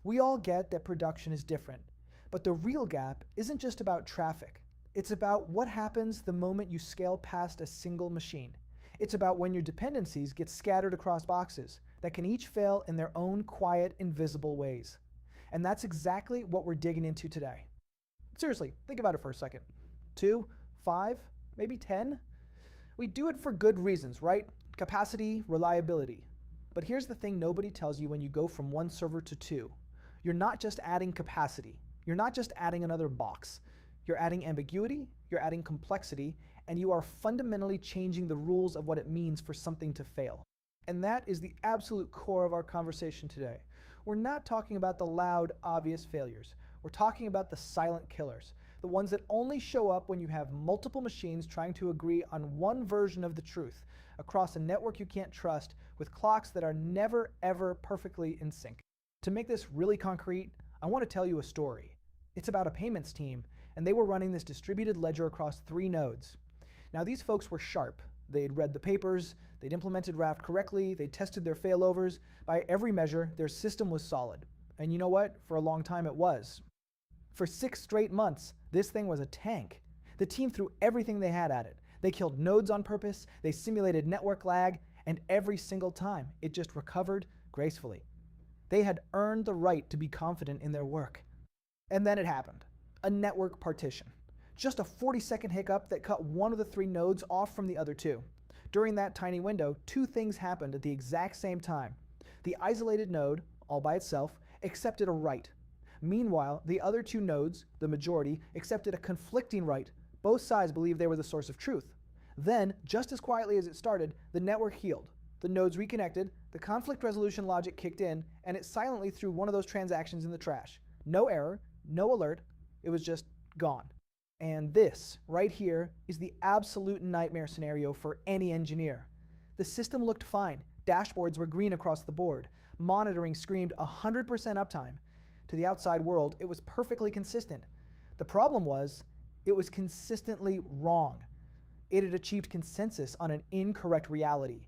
We all get that production is different, but the real gap isn't just about traffic. It's about what happens the moment you scale past a single machine. It's about when your dependencies get scattered across boxes that can each fail in their own quiet, invisible ways. And that's exactly what we're digging into today. Seriously, think about it for a second. 2, 5, maybe 10? We do it for good reasons, right? Capacity, reliability. But here's the thing nobody tells you when you go from one server to 2. You're not just adding capacity. You're not just adding another box. You're adding ambiguity, you're adding complexity, and you are fundamentally changing the rules of what it means for something to fail. And that is the absolute core of our conversation today. We're not talking about the loud, obvious failures. We're talking about the silent killers, the ones that only show up when you have multiple machines trying to agree on one version of the truth across a network you can't trust with clocks that are never, ever perfectly in sync. To make this really concrete, I want to tell you a story. It's about a payments team, and they were running this distributed ledger across 3 nodes. Now these folks were sharp. They'd read the papers, they'd implemented Raft correctly, they tested their failovers. By every measure, their system was solid. And you know what? For a long time it was. For 6 straight months, this thing was a tank. The team threw everything they had at it. They killed nodes on purpose, they simulated network lag, and every single time, it just recovered gracefully. They had earned the right to be confident in their work. And then it happened. A network partition. Just a 40-second hiccup that cut one of the 3 nodes off from the other 2. During that tiny window, 2 things happened at the exact same time. The isolated node, all by itself, accepted a write. Meanwhile, the other 2 nodes, the majority, accepted a conflicting write. Both sides believed they were the source of truth. Then, just as quietly as it started, the network healed. The nodes reconnected, the conflict resolution logic kicked in, and it silently threw one of those transactions in the trash. No error, no alert, it was just gone. And this, right here, is the absolute nightmare scenario for any engineer. The system looked fine. Dashboards were green across the board. Monitoring screamed 100% uptime. To the outside world, it was perfectly consistent. The problem was, it was consistently wrong. It had achieved consensus on an incorrect reality.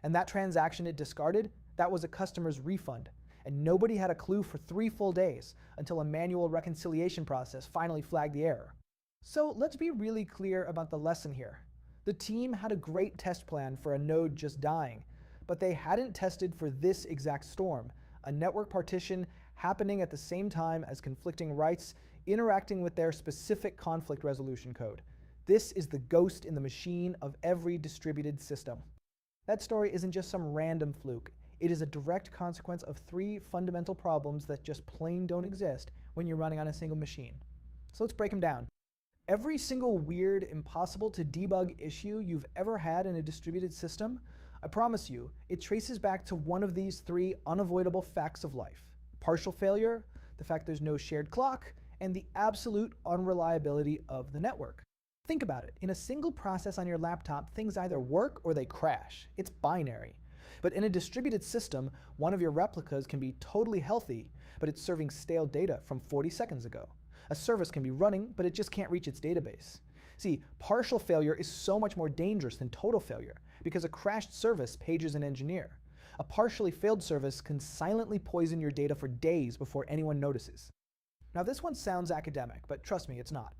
And that transaction it discarded, that was a customer's refund. And nobody had a clue for 3 full days until a manual reconciliation process finally flagged the error. So let's be really clear about the lesson here. The team had a great test plan for a node just dying, but they hadn't tested for this exact storm, a network partition happening at the same time as conflicting writes interacting with their specific conflict resolution code. This is the ghost in the machine of every distributed system. That story isn't just some random fluke. It is a direct consequence of 3 fundamental problems that just plain don't exist when you're running on a single machine. So let's break them down. Every single weird, impossible to debug issue you've ever had in a distributed system, I promise you, it traces back to one of these 3 unavoidable facts of life. Partial failure, the fact there's no shared clock, and the absolute unreliability of the network. Think about it. In a single process on your laptop, things either work or they crash. It's binary. But in a distributed system, one of your replicas can be totally healthy, but it's serving stale data from 40 seconds ago. A service can be running, but it just can't reach its database. See, partial failure is so much more dangerous than total failure, because a crashed service pages an engineer. A partially failed service can silently poison your data for days before anyone notices. Now this one sounds academic, but trust me, it's not.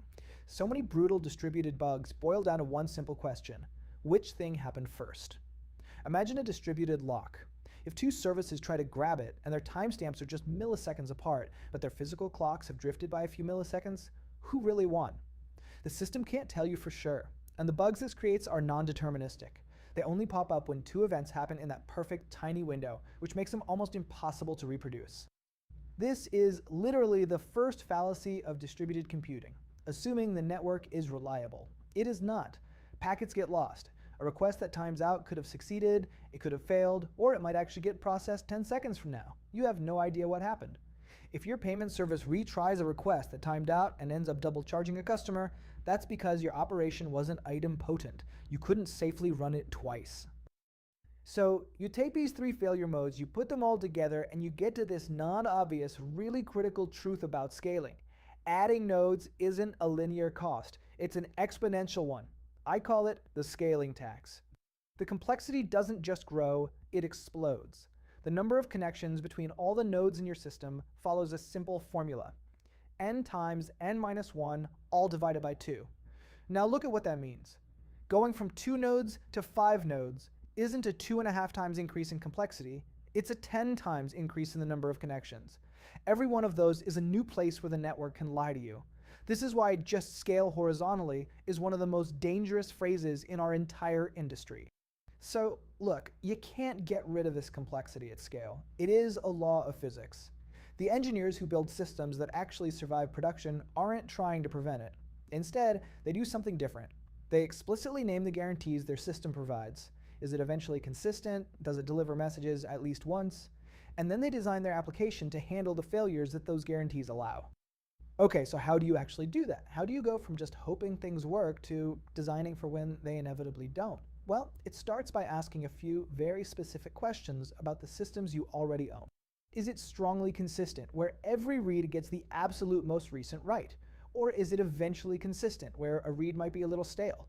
So many brutal distributed bugs boil down to one simple question: which thing happened first? Imagine a distributed lock. If 2 services try to grab it and their timestamps are just milliseconds apart, but their physical clocks have drifted by a few milliseconds, who really won? The system can't tell you for sure, and the bugs this creates are non-deterministic. They only pop up when 2 events happen in that perfect tiny window, which makes them almost impossible to reproduce. This is literally the first fallacy of distributed computing, assuming the network is reliable. It is not. Packets get lost. A request that times out could have succeeded, it could have failed, or it might actually get processed 10 seconds from now. You have no idea what happened. If your payment service retries a request that timed out and ends up double charging a customer, that's because your operation wasn't idempotent. You couldn't safely run it twice. So you take these 3 failure modes, you put them all together, and you get to this non-obvious, really critical truth about scaling. Adding nodes isn't a linear cost. It's an exponential one. I call it the scaling tax. The complexity doesn't just grow, it explodes. The number of connections between all the nodes in your system follows a simple formula. N times n minus 1, all divided by 2. Now look at what that means. Going from 2 nodes to 5 nodes isn't a 2.5 times increase in complexity, it's a 10 times increase in the number of connections. Every one of those is a new place where the network can lie to you. This is why just scale horizontally is one of the most dangerous phrases in our entire industry. So look, you can't get rid of this complexity at scale. It is a law of physics. The engineers who build systems that actually survive production aren't trying to prevent it. Instead, they do something different. They explicitly name the guarantees their system provides. Is it eventually consistent? Does it deliver messages at least once? And then they design their application to handle the failures that those guarantees allow. Okay, so how do you actually do that? How do you go from just hoping things work to designing for when they inevitably don't? Well, it starts by asking a few very specific questions about the systems you already own. Is it strongly consistent, where every read gets the absolute most recent write? Or is it eventually consistent, where a read might be a little stale?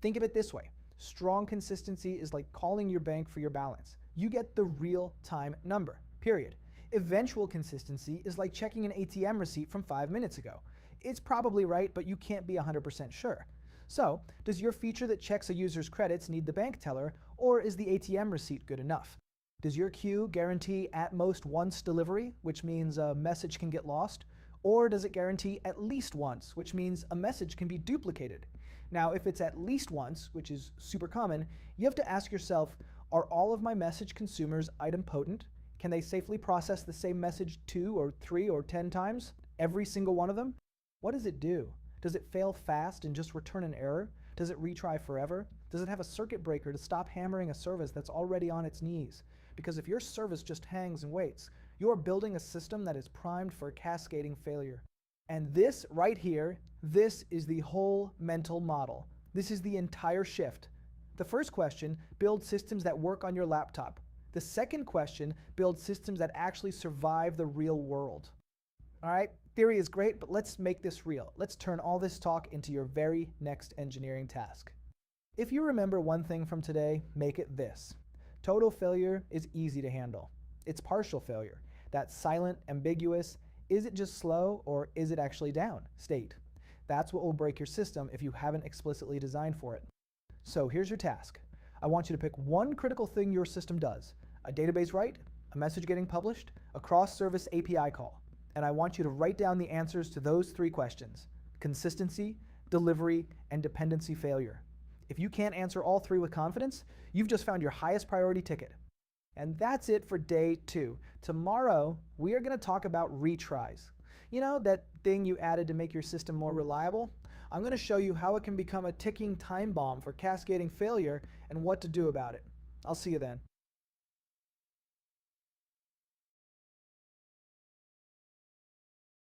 Think of it this way. Strong consistency is like calling your bank for your balance. You get the real-time number, period. Eventual consistency is like checking an ATM receipt from 5 minutes ago. It's probably right, but you can't be 100% sure. So, does your feature that checks a user's credits need the bank teller, or is the ATM receipt good enough? Does your queue guarantee at most once delivery, which means a message can get lost? Or does it guarantee at least once, which means a message can be duplicated? Now, if it's at least once, which is super common, you have to ask yourself, are all of my message consumers idempotent? Can they safely process the same message 2 or 3 or 10 times? Every single one of them? What does it do? Does it fail fast and just return an error? Does it retry forever? Does it have a circuit breaker to stop hammering a service that's already on its knees? Because if your service just hangs and waits, you are building a system that is primed for a cascading failure. And this right here, this is the whole mental model. This is the entire shift. The first question, build systems that work on your laptop. The second question, build systems that actually survive the real world. All right, theory is great, but let's make this real. Let's turn all this talk into your very next engineering task. If you remember one thing from today, make it this. Total failure is easy to handle. It's partial failure. That silent, ambiguous, is it just slow or is it actually down state. That's what will break your system if you haven't explicitly designed for it. So here's your task. I want you to pick one critical thing your system does. A database write, a message getting published, a cross-service API call. And I want you to write down the answers to those 3 questions: consistency, delivery, and dependency failure. If you can't answer all 3 with confidence, you've just found your highest priority ticket. And that's it for day 2. Tomorrow, we are going to talk about retries. You know, that thing you added to make your system more reliable? I'm going to show you how it can become a ticking time bomb for cascading failure and what to do about it. I'll see you then.